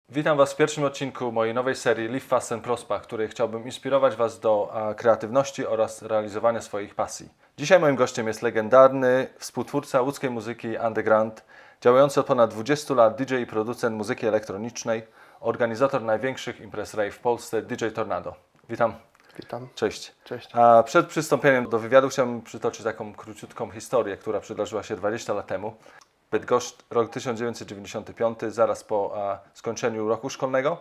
Witam Was w pierwszym odcinku mojej nowej serii Live Fast and Prosper, w której chciałbym inspirować Was do kreatywności oraz realizowania swoich pasji. Dzisiaj moim gościem jest legendarny współtwórca łódzkiej muzyki underground, działający od ponad 20 lat DJ i producent muzyki elektronicznej, organizator największych imprez rave w Polsce, DJ Tornado. Witam. Witam. Cześć. Cześć. A przed przystąpieniem do wywiadu chciałbym przytoczyć taką króciutką historię, która przydarzyła się 20 lat temu. Bydgoszcz, rok 1995, zaraz po skończeniu roku szkolnego.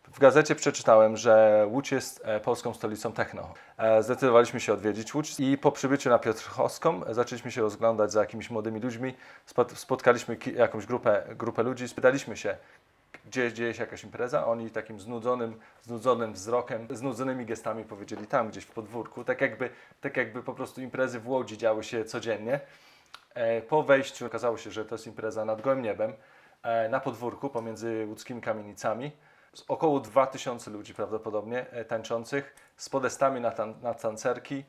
W gazecie przeczytałem, że Łódź jest polską stolicą techno. Zdecydowaliśmy się odwiedzić Łódź i po przybyciu na Piotrkowską zaczęliśmy się rozglądać za jakimiś młodymi ludźmi. Spotkaliśmy jakąś grupę ludzi, spytaliśmy się, gdzie dzieje się jakaś impreza. Oni takim znudzonym wzrokiem, znudzonymi gestami powiedzieli tam gdzieś w podwórku, tak jakby po prostu imprezy w Łodzi działy się codziennie. Po wejściu okazało się, że to jest impreza nad gołym niebem, na podwórku pomiędzy łódzkimi kamienicami. Około 2000 ludzi prawdopodobnie tańczących, z podestami na tancerki,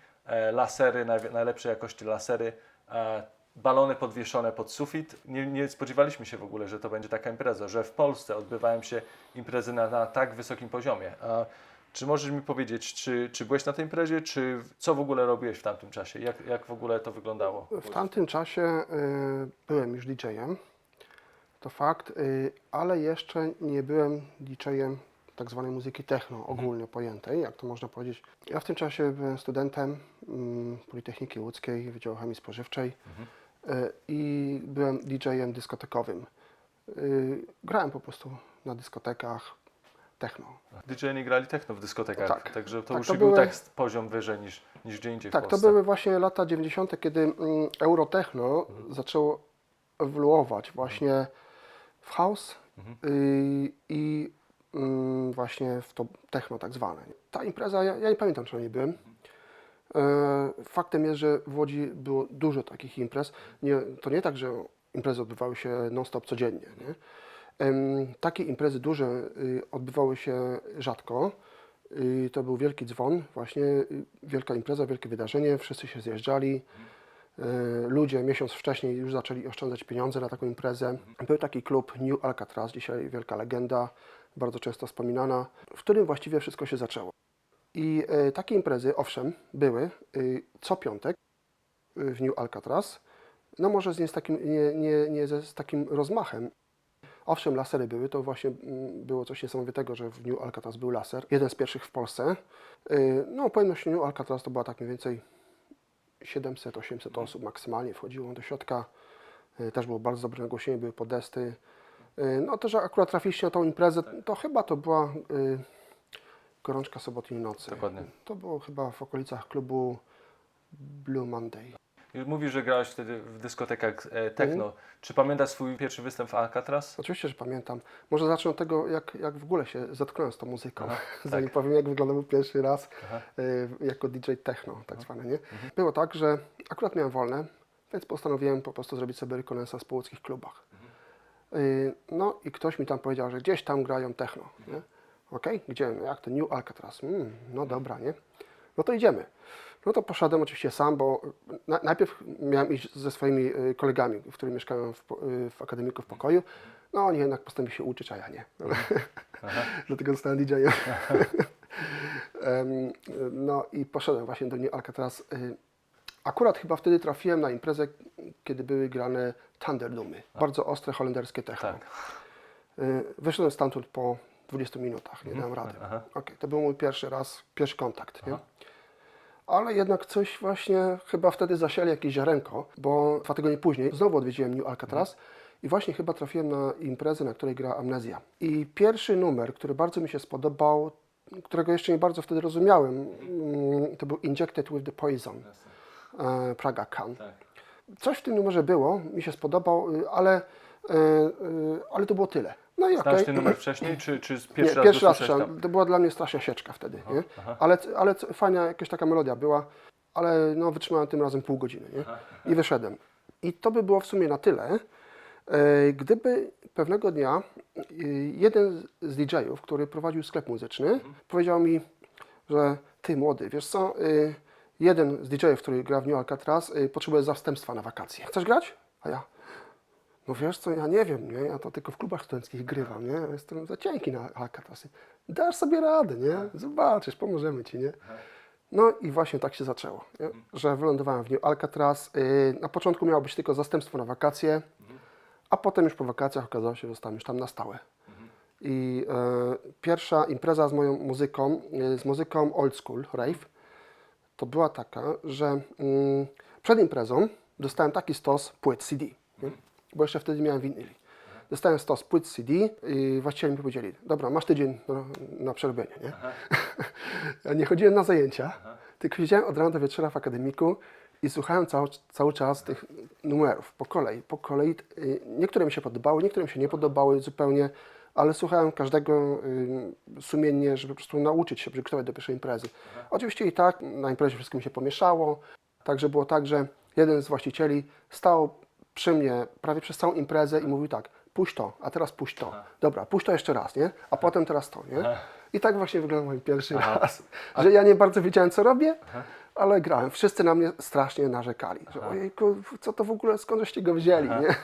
lasery, najlepszej jakości lasery, balony podwieszone pod sufit. Nie spodziewaliśmy się w ogóle, że to będzie taka impreza, że w Polsce odbywają się imprezy na tak wysokim poziomie. Czy możesz mi powiedzieć, czy byłeś na tej imprezie, czy co w ogóle robiłeś w tamtym czasie? Jak w ogóle to wyglądało? W tamtym czasie byłem już DJ-em, to fakt, ale jeszcze nie byłem DJ-em tak zwanej muzyki techno, ogólnie pojętej, jak to można powiedzieć. Ja w tym czasie byłem studentem Politechniki Łódzkiej, Wydziału Chemii Spożywczej i byłem DJ-em dyskotekowym. Grałem po prostu na dyskotekach techno. DJ nie grali techno w dyskotekach, Tak. także to Tak, już to był były- poziom wyżej niż gdzie indziej w Tak, to Polsce. były właśnie lata 90., kiedy Eurotechno zaczęło ewoluować właśnie w house i właśnie w to techno tak zwane. Ta impreza, ja nie pamiętam, czy na niej byłem. Faktem jest, że w Łodzi było dużo takich imprez. To nie tak, że imprezy odbywały się non-stop codziennie. Nie? Takie imprezy duże odbywały się rzadko. To był wielki dzwon, właśnie wielka impreza, wielkie wydarzenie, wszyscy się zjeżdżali. Ludzie miesiąc wcześniej już zaczęli oszczędzać pieniądze na taką imprezę. Był taki klub New Alcatraz, dzisiaj wielka legenda, bardzo często wspominana, w którym właściwie wszystko się zaczęło. I takie imprezy, owszem, były co piątek w New Alcatraz, no może nie z takim rozmachem. Owszem, lasery były, to właśnie było coś niesamowitego, że w New Alcatraz był laser, jeden z pierwszych w Polsce. No, pojemność New Alcatraz to była tak mniej więcej 700-800 osób maksymalnie wchodziło do środka. Też było bardzo dobre nagłośnienie, były podesty. No to, że akurat trafiliście na tą imprezę, to chyba to była gorączka soboty i nocy. Dokładnie. To było chyba w okolicach klubu Blue Monday. Mówisz, że grałeś wtedy w dyskotekach techno. Czy pamiętasz swój pierwszy występ w Alcatraz? Oczywiście, że pamiętam. Może zacznę od tego, jak w ogóle się zetknąłem z tą muzyką. Aha, Zanim tak. powiem, jak wyglądał pierwszy raz Aha. jako DJ techno, tak zwane, nie? Było tak, że akurat miałem wolne, więc postanowiłem po prostu zrobić sobie rekonesans po łódzkich klubach. No i ktoś mi tam powiedział, że gdzieś tam grają techno, nie? Okej, gdzie? No jak to? New Alcatraz. No dobra, nie? No to idziemy. No to poszedłem oczywiście sam, bo najpierw miałem iść ze swoimi kolegami, w których mieszkałem w akademiku w pokoju. No oni jednak postanowili się uczyć, a ja nie. Dlatego zostałem DJ-em. No i poszedłem właśnie do New Alcatraz. Akurat chyba wtedy trafiłem na imprezę, kiedy były grane Thunderdoomy. Bardzo ostre holenderskie techno. Tak. Wyszedłem stamtąd po 20 minutach, nie dałem rady. Aha. Okej, to był mój pierwszy kontakt. Nie? Ale jednak coś właśnie chyba wtedy zasiali jakieś ziarenko, bo 2 tygodnie później znowu odwiedziłem New Alcatraz i właśnie chyba trafiłem na imprezę, na której gra Amnezja. I pierwszy numer, który bardzo mi się spodobał, którego jeszcze nie bardzo wtedy rozumiałem, to był Injected with the Poison, Praga Khan. Tak. Coś w tym numerze było, mi się spodobał, ale to było tyle. No i Znałeś okej. ten numer wcześniej, czy Nie, pierwszy raz pierwszy raz dosłyszałeś słyszałem. To była dla mnie straszna sieczka wtedy, nie? aha. Ale fajna jakaś taka melodia była, ale no, wytrzymałem tym razem pół godziny, nie? I wyszedłem. I to by było w sumie na tyle, gdyby pewnego dnia jeden z DJ-ów, który prowadził sklep muzyczny, powiedział mi, że ty młody, wiesz co, jeden z DJ-ów, który gra w New Alcatraz, potrzebuje zastępstwa na wakacje. Chcesz grać? A ja, No wiesz co, ja nie wiem, nie? Ja to tylko w klubach studenckich grywam, nie? Ja jestem za cienki na Alcatrazy. Dasz sobie radę, nie? Zobaczysz, pomożemy ci, nie? No i właśnie tak się zaczęło, nie? Że wylądowałem w New Alcatraz. Na początku miało być tylko zastępstwo na wakacje, a potem już po wakacjach okazało się, że zostałem już tam na stałe. I pierwsza impreza z muzyką old school, rave, to była taka, że przed imprezą dostałem taki stos płyt CD, nie? Bo jeszcze wtedy miałem winyli. Dostałem stos płyt CD i właściciele mi powiedzieli, dobra, masz tydzień na przerobienie, nie? Ja nie chodziłem na zajęcia, tylko siedziałem od rana do wieczora w akademiku i słuchałem cały czas tych numerów, po kolei. Niektóre mi się podobały, niektóre mi się nie podobały zupełnie, ale słuchałem każdego sumiennie, żeby po prostu nauczyć się przygotować do pierwszej imprezy. Oczywiście i tak na imprezie wszystko mi się pomieszało, także było tak, że jeden z właścicieli stał przy mnie prawie przez całą imprezę i mówił tak, puść to, a teraz puść to. Dobra, puść to jeszcze raz, nie? A potem teraz to, nie? I tak właśnie wyglądał mój pierwszy raz, że ja nie bardzo wiedziałem, co robię, ale grałem. Wszyscy na mnie strasznie narzekali, że ojejku, co to w ogóle, skąd żeście go wzięli, nie?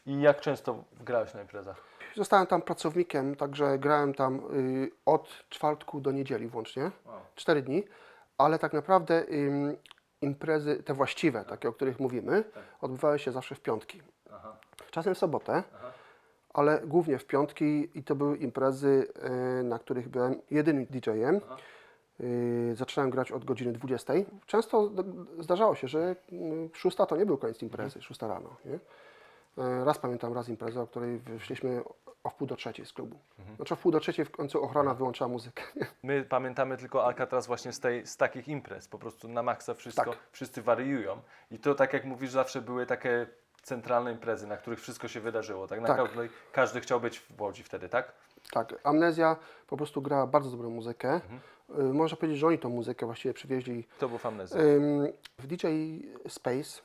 I jak często grałeś na imprezach? Zostałem tam pracownikiem, także grałem tam od czwartku do niedzieli włącznie, 4 dni, ale tak naprawdę imprezy, te właściwe, takie o których mówimy, odbywały się zawsze w piątki. Czasem w sobotę, ale głównie w piątki i to były imprezy, na których byłem jedynym DJ-em. Zaczynałem grać od godziny 20. Często zdarzało się, że 6 to nie był koniec imprezy, 6 rano. Nie? Raz pamiętam imprezę, o której wyszliśmy o 2:45 z klubu. Znaczy o 2:45 w końcu ochrona wyłączyła muzykę. My pamiętamy tylko Alcatraz właśnie z takich imprez, po prostu na maksa wszystko, Tak. wszyscy wariują. I to tak jak mówisz, zawsze były takie centralne imprezy, na których wszystko się wydarzyło. Tak naprawdę każdy chciał być w Łodzi wtedy, tak? Tak, Amnezja po prostu grała bardzo dobrą muzykę. Można powiedzieć, że oni tą muzykę właściwie przywieźli. To był Amnezja. W DJ Space,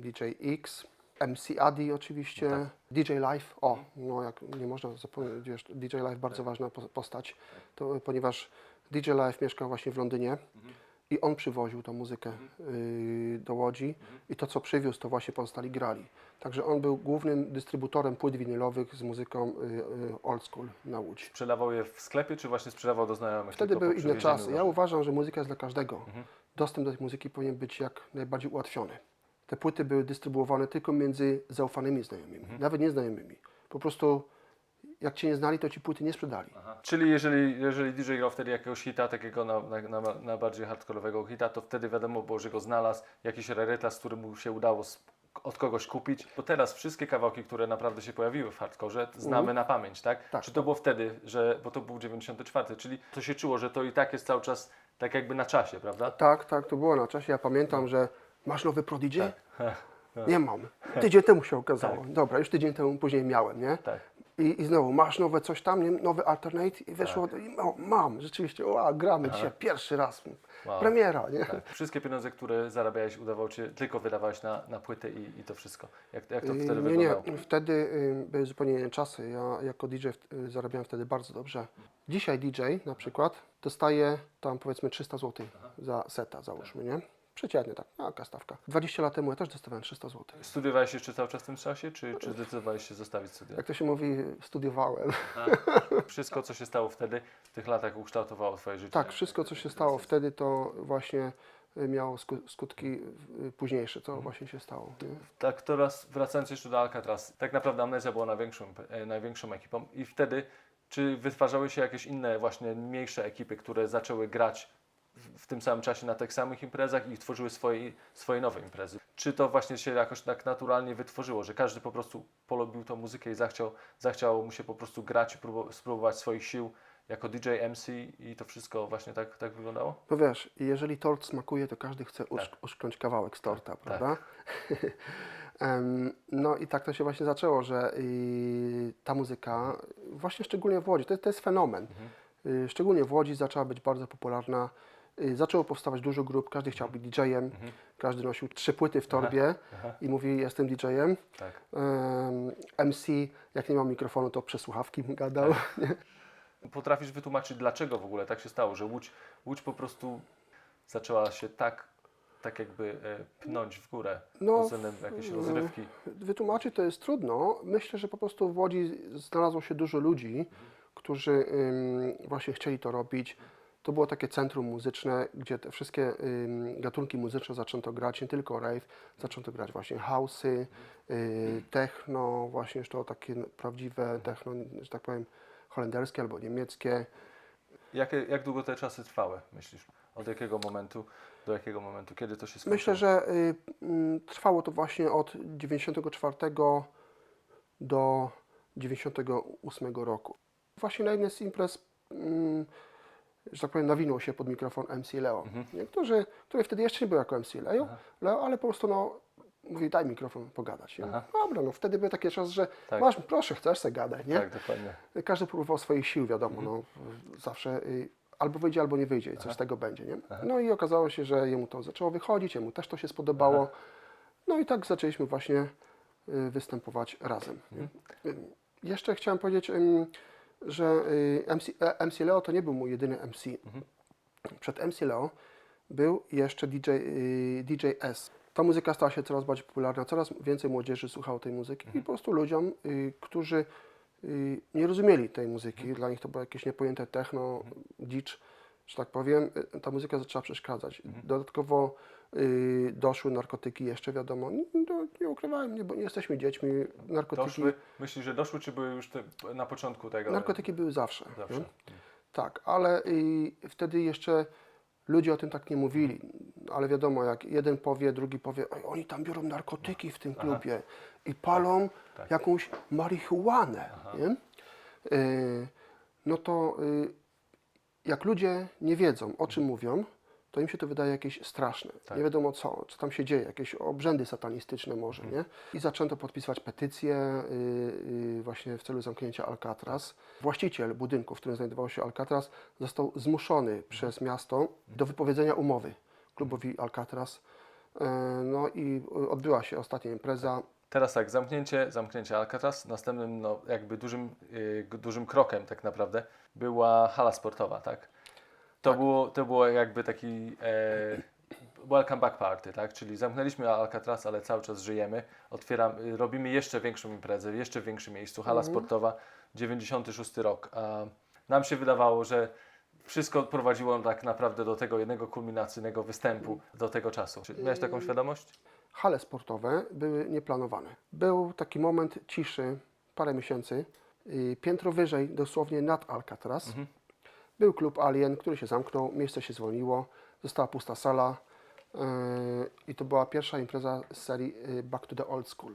DJ X, MC Adi oczywiście, DJ Live, no jak nie można zapomnieć, wiesz, DJ Live bardzo ważna postać, ponieważ DJ Live mieszkał właśnie w Londynie i on przywoził tą muzykę do Łodzi i to co przywiózł to właśnie pozostali grali. Także on był głównym dystrybutorem płyt winylowych z muzyką old school na Łódź. Sprzedawał je w sklepie, czy właśnie sprzedawał do znajomych? Wtedy tylko były po inne przywiezieniu czasy. do- Ja uważam, że muzyka jest dla każdego. Dostęp do tej muzyki powinien być jak najbardziej ułatwiony. Te płyty były dystrybuowane tylko między zaufanymi znajomymi, nawet nieznajomymi. Po prostu jak Cię nie znali, to Ci płyty nie sprzedali. Czyli jeżeli DJ grał wtedy jakiegoś hita, takiego na bardziej hardkorowego hita, to wtedy wiadomo było, że go znalazł, jakiś rarytas, który mu się udało od kogoś kupić. Bo teraz wszystkie kawałki, które naprawdę się pojawiły w hardkorze, znamy na pamięć, tak? Tak. Czy to było wtedy, bo to był 94, czyli to się czuło, że to i tak jest cały czas tak jakby na czasie, prawda? Tak, to było na czasie. Ja pamiętam, że masz nowy Pro DJ? Nie mam. Tydzień temu się okazało. Dobra, już tydzień temu później miałem, nie? Tak. I znowu, masz nowe coś tam, nie? Nowy alternate i wyszło, mam, rzeczywiście, gramy dzisiaj pierwszy raz, premiera, nie? Tak. Wszystkie pieniądze, które zarabiałeś, udawało Ci tylko wydawałeś na płyty i to wszystko. Jak to wtedy Nie, wyglądało? wtedy były zupełnie inne czasy. Ja jako DJ zarabiałem wtedy bardzo dobrze. Dzisiaj DJ na przykład dostaje tam powiedzmy 300 zł za seta, załóżmy, nie? Przeciętnie tak, jaka stawka. 20 lat temu ja też dostawałem 300 zł. Studiowałeś jeszcze cały czas w tym czasie, czy zdecydowałeś się zostawić studia? Jak to się mówi, studiowałem. Wszystko, co się stało wtedy, w tych latach ukształtowało Twoje życie? Tak, wszystko co się stało wtedy to właśnie miało skutki późniejsze, co właśnie się stało. Nie? Tak, teraz wracając jeszcze do Alcatraz, tak naprawdę Amnezja była największą ekipą i wtedy czy wytwarzały się jakieś inne właśnie mniejsze ekipy, które zaczęły grać w tym samym czasie na tych samych imprezach i tworzyły swoje nowe imprezy? Czy to właśnie się jakoś tak naturalnie wytworzyło, że każdy po prostu polubił tą muzykę i zachciał mu się po prostu grać i spróbować swoich sił jako DJ, MC i to wszystko właśnie tak wyglądało? No wiesz, jeżeli tort smakuje, to każdy chce uszknąć kawałek z torta, prawda? No i tak to się właśnie zaczęło, że ta muzyka, właśnie szczególnie w Łodzi, to jest fenomen. Szczególnie w Łodzi zaczęła być bardzo popularna. Zaczęło powstawać dużo grup, każdy chciał być DJ-em, każdy nosił 3 płyty w torbie i mówi, jestem DJ-em. Tak. MC, jak nie miał mikrofonu, to przez słuchawki gadał. Potrafisz wytłumaczyć, dlaczego w ogóle tak się stało, że Łódź po prostu zaczęła się tak tak jakby pnąć w górę No, pod względem jakiejś rozrywki? Wytłumaczyć to jest trudno. Myślę, że po prostu w Łodzi znalazło się dużo ludzi, którzy właśnie chcieli to robić. To było takie centrum muzyczne, gdzie te wszystkie gatunki muzyczne zaczęto grać, nie tylko rave, zaczęto grać właśnie house'y, techno, właśnie już to takie prawdziwe techno, że tak powiem, holenderskie albo niemieckie. Jak długo te czasy trwały, myślisz? Od jakiego momentu do jakiego momentu? Kiedy to się skończyło? Myślę, że trwało to właśnie od 94 do 98 roku. Właśnie na jednej z imprez, że tak powiem, nawinął się pod mikrofon MC Leo. Niektórzy, który wtedy jeszcze nie był jako MC Leo, ale po prostu mówi, daj mikrofon pogadać. Nie? Dobra, no wtedy był taki czas, że Tak. masz, proszę, chcesz se gadać, nie? Tak, dokładnie. Każdy próbował swoich sił, wiadomo, no, zawsze albo wyjdzie, albo nie wyjdzie i coś z tego będzie, nie? No i okazało się, że jemu to zaczęło wychodzić, jemu też to się spodobało. No i tak zaczęliśmy właśnie występować razem. Jeszcze chciałem powiedzieć, że MC Leo to nie był mój jedyny MC. Przed MC Leo był jeszcze DJ S. Ta muzyka stała się coraz bardziej popularna, coraz więcej młodzieży słuchało tej muzyki i po prostu ludziom, którzy nie rozumieli tej muzyki, dla nich to było jakieś niepojęte techno, dzicz, że tak powiem, ta muzyka zaczęła przeszkadzać. Dodatkowo doszły narkotyki jeszcze, wiadomo, nie ukrywałem, nie, bo nie jesteśmy dziećmi, narkotyki... Doszły? Myślisz, że doszły, czy były już na początku tego? Narkotyki były zawsze. Zawsze. Nie? Tak, ale wtedy jeszcze ludzie o tym tak nie mówili, ale wiadomo, jak jeden powie, drugi powie, oj, oni tam biorą narkotyki w tym klubie i palą jakąś marihuanę, nie? No to jak ludzie nie wiedzą, o czym mówią, to im się to wydaje jakieś straszne. Nie wiadomo co tam się dzieje, jakieś obrzędy satanistyczne może, nie? I zaczęto podpisywać petycje właśnie w celu zamknięcia Alcatraz. Właściciel budynku, w którym znajdował się Alcatraz, został zmuszony przez miasto do wypowiedzenia umowy klubowi Alcatraz. No i odbyła się ostatnia impreza. Teraz tak, zamknięcie Alcatraz. Następnym jakby dużym krokiem tak naprawdę była hala sportowa, tak? To było jakby taki welcome back party, tak? Czyli zamknęliśmy Alcatraz, ale cały czas żyjemy. Robimy jeszcze większą imprezę, jeszcze w większym miejscu. Hala sportowa, 96 rok. A nam się wydawało, że wszystko prowadziło tak naprawdę do tego jednego kulminacyjnego występu do tego czasu. Czy miałeś taką świadomość? Hale sportowe były nieplanowane. Był taki moment ciszy, parę miesięcy, piętro wyżej, dosłownie nad Alcatraz. Był klub Alien, który się zamknął, miejsce się zwolniło, została pusta sala i to była pierwsza impreza z serii Back to the Old School.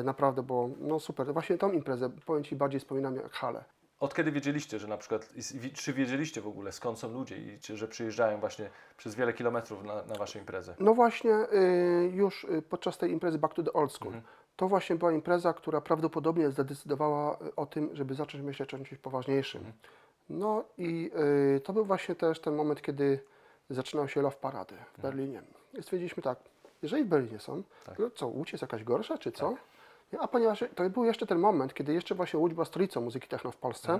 Naprawdę było super. Właśnie tą imprezę, powiem Ci, bardziej wspominam jak halę. Od kiedy wiedzieliście, że na przykład, czy wiedzieliście w ogóle skąd są ludzie i że przyjeżdżają właśnie przez wiele kilometrów na Wasze imprezy? No właśnie już podczas tej imprezy Back to the Old School. To właśnie była impreza, która prawdopodobnie zadecydowała o tym, żeby zacząć myśleć o czymś poważniejszym. No i to był właśnie też ten moment, kiedy zaczynał się Love Parade w Berlinie. I stwierdziliśmy tak, jeżeli w Berlinie są, to co, Łódź jest jakaś gorsza, czy co? Nie, a ponieważ to był jeszcze ten moment, kiedy jeszcze właśnie Łódź była stolicą muzyki techno w Polsce,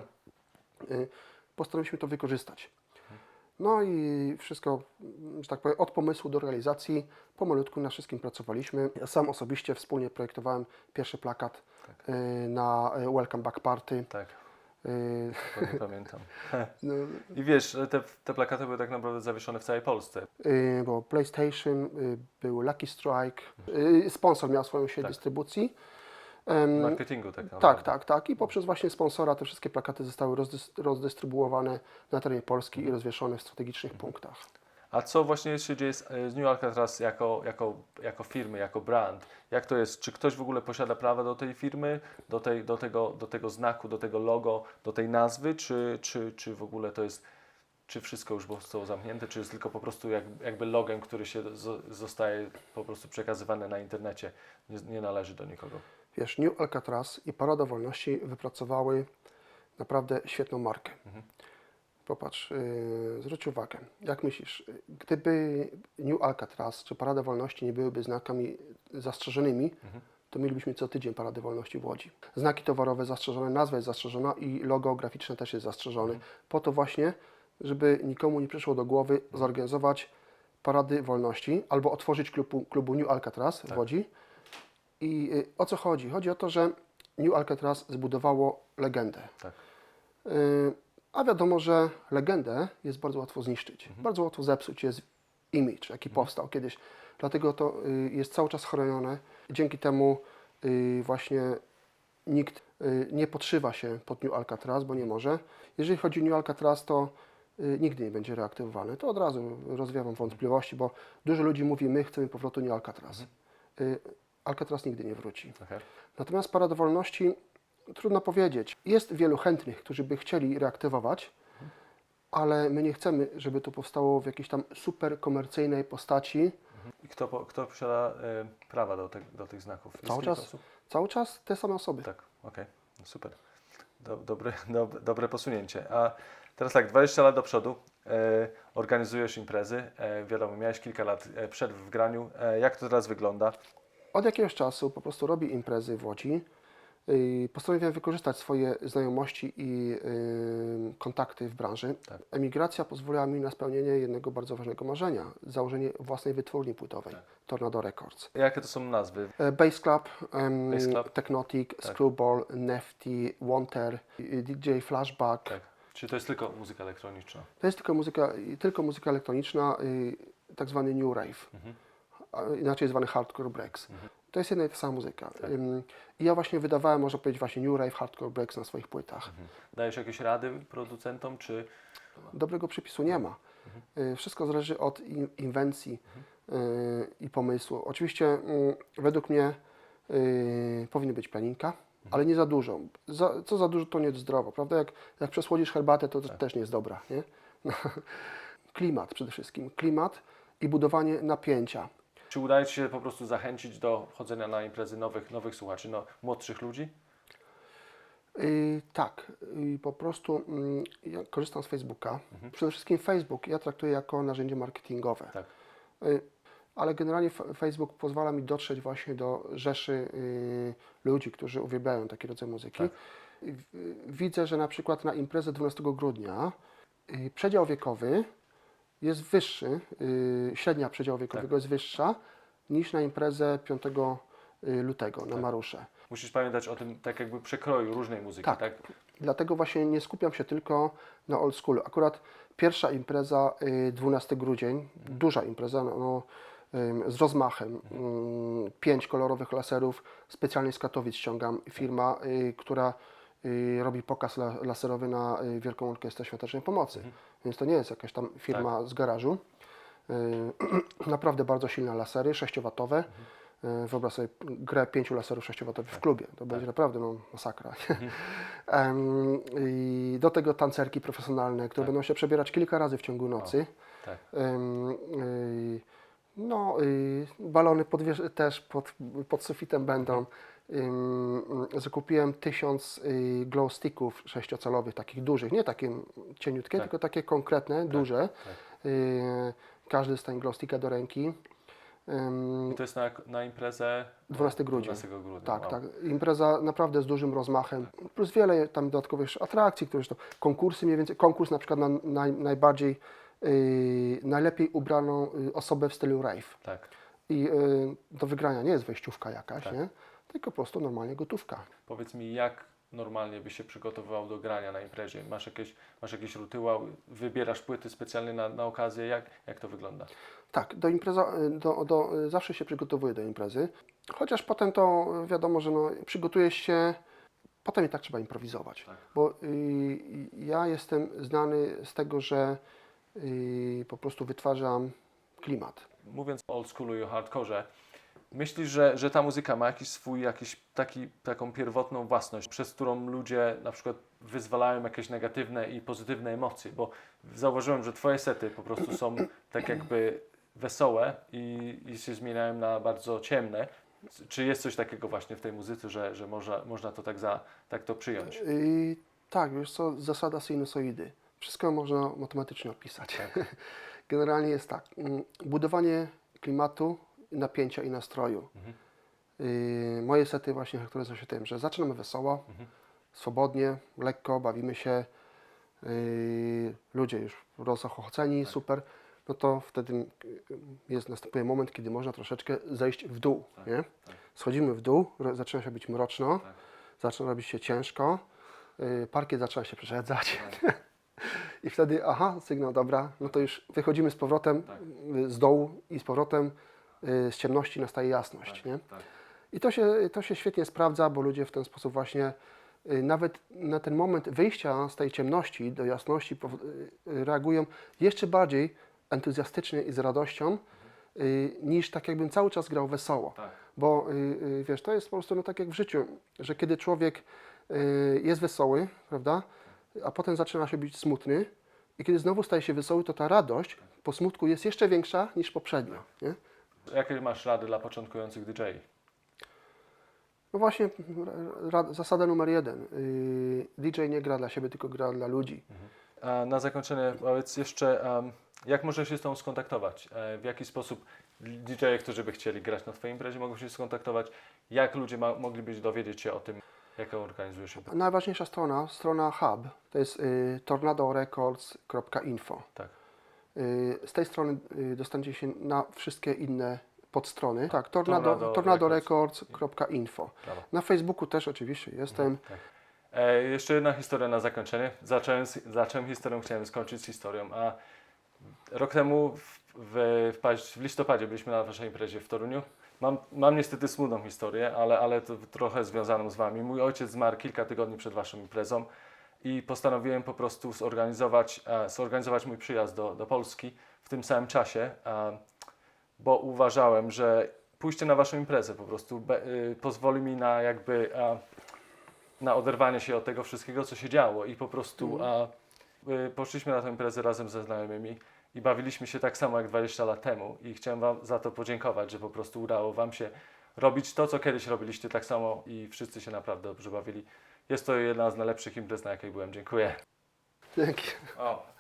postanowiliśmy to wykorzystać. No i wszystko, że tak powiem, od pomysłu do realizacji, pomalutku na wszystkim pracowaliśmy. Ja sam osobiście wspólnie projektowałem pierwszy plakat na Welcome Back Party. Tak. Nie pamiętam. I wiesz, te plakaty były tak naprawdę zawieszone w całej Polsce. Bo PlayStation, był Lucky Strike, sponsor miał swoją sieć dystrybucji. Marketingu tak naprawdę. Tak. I poprzez właśnie sponsora te wszystkie plakaty zostały rozdystrybuowane na terenie Polski i rozwieszone w strategicznych punktach. A co właśnie się dzieje z New Alcatraz jako firmy, jako brand? Jak to jest? Czy ktoś w ogóle posiada prawa do tej firmy, do tego znaku, do tego logo, do tej nazwy, czy w ogóle to jest, czy wszystko już zostało zamknięte, czy jest tylko po prostu jakby logiem, który się zostaje po prostu przekazywany na internecie, nie należy do nikogo? Wiesz, New Alcatraz i Parada Wolności wypracowały naprawdę świetną markę. Popatrz, zwróć uwagę, jak myślisz, gdyby New Alcatraz czy Parada Wolności nie byłyby znakami zastrzeżonymi, to mielibyśmy co tydzień Parady Wolności w Łodzi. Znaki towarowe zastrzeżone, nazwa jest zastrzeżona i logo graficzne też jest zastrzeżone. Po to właśnie, żeby nikomu nie przyszło do głowy zorganizować Parady Wolności albo otworzyć klubu New Alcatraz w Łodzi. I o co chodzi? Chodzi o to, że New Alcatraz zbudowało legendę. Tak. A wiadomo, że legendę jest bardzo łatwo zniszczyć. Bardzo łatwo zepsuć jest image, jaki powstał kiedyś. Dlatego to jest cały czas chronione. Dzięki temu właśnie nikt nie podszywa się pod New Alcatraz, bo nie może. Jeżeli chodzi o New Alcatraz, to nigdy nie będzie reaktywowany. To od razu rozwiewam wątpliwości, bo dużo ludzi mówi, my chcemy powrotu New Alcatraz. Alcatraz nigdy nie wróci. Okay. Natomiast Parada Wolności, trudno powiedzieć. Jest wielu chętnych, którzy by chcieli reaktywować, ale my nie chcemy, żeby to powstało w jakiejś tam super komercyjnej postaci. I kto posiada prawa do tych znaków? Jest kilka osób? Cały czas te same osoby. Tak, okej, super. Dobre posunięcie. A teraz tak, 20 lat do przodu, organizujesz imprezy, wiadomo, miałeś kilka lat przerw w graniu. Jak to teraz wygląda? Od jakiegoś czasu po prostu robię imprezy w Łodzi. Postanowiłem wykorzystać swoje znajomości i kontakty w branży. Tak. Emigracja pozwoliła mi na spełnienie jednego bardzo ważnego marzenia. Założenie własnej wytwórni płytowej, Tornado Records. Jakie to są nazwy? Bass Club, Bass Club? Technotic, Screwball, Nefty, Wanter, DJ Flashback. Tak. Czy to jest tylko muzyka elektroniczna? To jest tylko muzyka elektroniczna, tak zwany New Rave, inaczej zwany Hardcore Breaks. To jest jedna i ta sama muzyka. I ja właśnie wydawałem, można powiedzieć, właśnie New Rave, Hardcore Breaks na swoich płytach. Dajesz jakieś rady producentom, czy... Dobrego przepisu nie ma. Wszystko zależy od inwencji i pomysłu. Oczywiście według mnie powinny być pianinka, ale nie za dużo. Co za dużo, to nie jest zdrowo, prawda? Jak przesłodzisz herbatę, to też nie jest dobra, nie? Klimat przede wszystkim. Klimat i budowanie napięcia. Czy udaje Ci się po prostu zachęcić do chodzenia na imprezy nowych słuchaczy, młodszych ludzi? Tak, po prostu ja korzystam z Facebooka. Przede wszystkim Facebook ja traktuję jako narzędzie marketingowe. Tak. Ale generalnie Facebook pozwala mi dotrzeć właśnie do rzeszy ludzi, którzy uwielbiają taki rodzaj muzyki. Tak. Widzę, że na przykład na imprezę 12 grudnia przedział wiekowy jest wyższy, średnia przedziału wiekowego jest wyższa niż na imprezę 5 lutego na Marusze. Musisz pamiętać o tym tak jakby przekroju różnej muzyki, tak? Dlatego właśnie nie skupiam się tylko na old schoolu. Akurat pierwsza impreza 12 grudzień, duża impreza, z rozmachem. 5 kolorowych laserów, specjalnie z Katowic ściągam, firma, która robi pokaz laserowy na Wielką Orkiestrę Świątecznej Pomocy. Więc to nie jest jakaś tam firma z garażu. Naprawdę bardzo silne lasery, 6W. Wyobraź sobie grę 5 laserów 6W w klubie. To będzie naprawdę masakra. I do tego tancerki profesjonalne, które będą się przebierać kilka razy w ciągu nocy. Balony też pod sufitem będą. Zakupiłem 1000 glow sticków 6-calowych, takich dużych, nie takie cieniutkie, tylko takie konkretne, duże. Każdy z tych glow sticka do ręki. I to jest na imprezę 12 grudnia. 12 grudnia. Tak, wow. tak. Impreza naprawdę z dużym rozmachem. Plus wiele tam dodatkowych atrakcji, które to konkursy mniej więcej. Konkurs na przykład na najbardziej najlepiej ubraną osobę w stylu rave. Tak. I do wygrania nie jest wejściówka jakaś, nie? Tylko po prostu normalnie gotówka. Powiedz mi, jak normalnie byś się przygotowywał do grania na imprezie? Masz jakiś rytuał? Wybierasz płyty specjalnie na okazję? Jak to wygląda? Tak, zawsze się przygotowuję do imprezy. Chociaż potem to wiadomo, że przygotujesz się, potem i tak trzeba improwizować. Tak. Bo ja jestem znany z tego, że po prostu wytwarzam klimat. Mówiąc o old schoolu i o hardkorze, myślisz, że ta muzyka ma taką pierwotną własność, przez którą ludzie na przykład wyzwalają jakieś negatywne i pozytywne emocje? Bo zauważyłem, że Twoje sety po prostu są tak jakby wesołe i się zmieniają na bardzo ciemne. Czy jest coś takiego właśnie w tej muzyce, że można to tak to przyjąć? Tak, wiesz co, zasada sinusoidy. Wszystko można matematycznie opisać. Tak. Generalnie jest tak, budowanie klimatu, napięcia i nastroju. Moje sety właśnie charakteryzują się tym, że zaczynamy wesoło, swobodnie, lekko, bawimy się, ludzie już rozochoceni, super. no to wtedy następuje moment, kiedy można troszeczkę zejść w dół, nie? Schodzimy w dół, zaczyna się być mroczno, zaczyna robić się ciężko, parkiet zaczyna się przeszedzać. I wtedy, aha, sygnał, dobra, no to już wychodzimy z powrotem z dołu i z powrotem z ciemności nastaje jasność, nie? I to się świetnie sprawdza, bo ludzie w ten sposób właśnie nawet na ten moment wyjścia z tej ciemności do jasności reagują jeszcze bardziej entuzjastycznie i z radością, niż tak jakbym cały czas grał wesoło. Bo wiesz, to jest po prostu no, tak jak w życiu, że kiedy człowiek jest wesoły, prawda, a potem zaczyna się być smutny i kiedy znowu staje się wesoły, to ta radość po smutku jest jeszcze większa niż poprzednio. Nie? Jakie masz rady dla początkujących DJ? No właśnie, zasada numer 1. DJ nie gra dla siebie, tylko gra dla ludzi. A na zakończenie powiedz jeszcze, jak można się z Tobą skontaktować? W jaki sposób DJ-e, którzy by chcieli grać na Twojej imprezie, mogą się skontaktować? Jak ludzie mogliby dowiedzieć się o tym, jak organizujesz imprezę? Najważniejsza strona hub, to jest tornadorecords.info. Tak. Z tej strony dostaniecie się na wszystkie inne podstrony. Tak, tornadorecords.info. Na Facebooku też oczywiście jestem. Tak. Jeszcze jedna historia na zakończenie. Zacząłem historią, chciałem skończyć z historią. A rok temu w listopadzie byliśmy na Waszej imprezie w Toruniu. Mam niestety smutną historię, ale to trochę związaną z Wami. Mój ojciec zmarł kilka tygodni przed Waszą imprezą i postanowiłem po prostu zorganizować mój przyjazd do Polski w tym samym czasie, bo uważałem, że pójście na Waszą imprezę po prostu pozwoli mi na oderwanie się od tego wszystkiego, co się działo i po prostu poszliśmy na tę imprezę razem ze znajomymi i bawiliśmy się tak samo jak 20 lat temu i chciałem Wam za to podziękować, że po prostu udało Wam się robić to, co kiedyś robiliście tak samo i wszyscy się naprawdę dobrze bawili. Jest to jedna z najlepszych imprez, na jakiej byłem. Dziękuję. Dzięki. O.